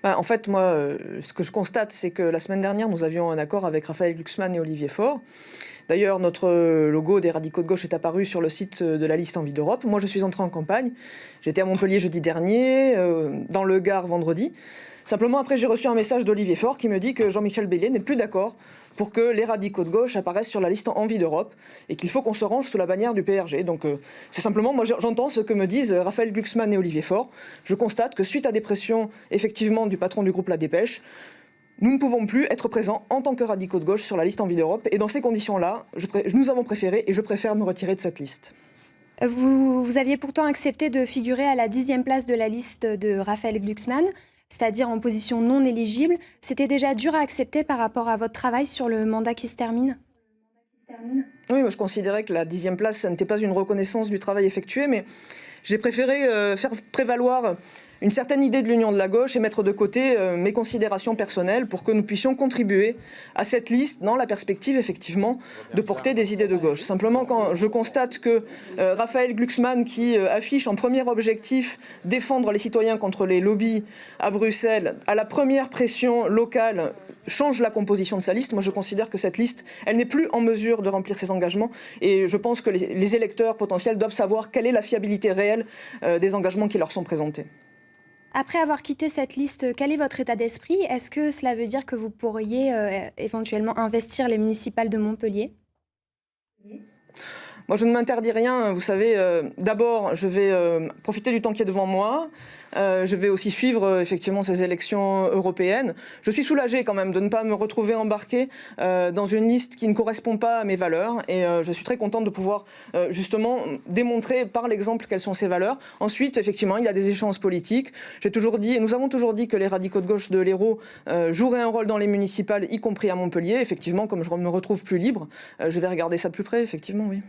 En fait, moi, ce que je constate, c'est que la semaine dernière, nous avions un accord avec Raphaël Glucksmann et Olivier Faure. D'ailleurs, notre logo des radicaux de gauche est apparu sur le site de la liste Envie d'Europe. Moi, je suis entré en campagne. J'étais à Montpellier jeudi dernier, dans le Gard vendredi. Simplement, après, j'ai reçu un message d'Olivier Faure qui me dit que Jean-Michel Bélier n'est plus d'accord pour que les radicaux de gauche apparaissent sur la liste Envie d'Europe et qu'il faut qu'on se range sous la bannière du PRG. Donc, c'est simplement, moi, j'entends ce que me disent Raphaël Glucksmann et Olivier Faure. Je constate que suite à des pressions, effectivement, du patron du groupe La Dépêche, nous ne pouvons plus être présents en tant que radicaux de gauche sur la liste Envie d'Europe. Et dans ces conditions-là, nous avons préféré et je préfère me retirer de cette liste. Vous aviez pourtant accepté de figurer à la 10e place de la liste de Raphaël Glucksmann, c'est-à-dire en position non éligible. C'était déjà dur à accepter par rapport à votre travail sur le mandat qui se termine ? Oui, moi je considérais que la 10e place, ça n'était pas une reconnaissance du travail effectué, mais j'ai préféré faire prévaloir une certaine idée de l'union de la gauche et mettre de côté mes considérations personnelles pour que nous puissions contribuer à cette liste dans la perspective, effectivement, de porter des idées de gauche. Simplement, quand je constate que Raphaël Glucksmann, qui affiche en premier objectif défendre les citoyens contre les lobbies à Bruxelles, à la première pression locale, change la composition de sa liste, moi je considère que cette liste, elle n'est plus en mesure de remplir ses engagements et je pense que les électeurs potentiels doivent savoir quelle est la fiabilité réelle des engagements qui leur sont présentés. Après avoir quitté cette liste, quel est votre état d'esprit ? Est-ce que cela veut dire que vous pourriez éventuellement investir les municipales de Montpellier ? Moi, je ne m'interdis rien. Vous savez, d'abord, je vais profiter du temps qui est devant moi. Je vais aussi suivre effectivement ces élections européennes. Je suis soulagée quand même de ne pas me retrouver embarquée dans une liste qui ne correspond pas à mes valeurs. Et je suis très contente de pouvoir justement démontrer par l'exemple quelles sont ces valeurs. Ensuite, effectivement, il y a des échéances politiques. J'ai toujours dit, et nous avons toujours dit que les radicaux de gauche de l'Hérault joueraient un rôle dans les municipales, y compris à Montpellier. Effectivement, comme je me retrouve plus libre, je vais regarder ça de plus près, effectivement, oui.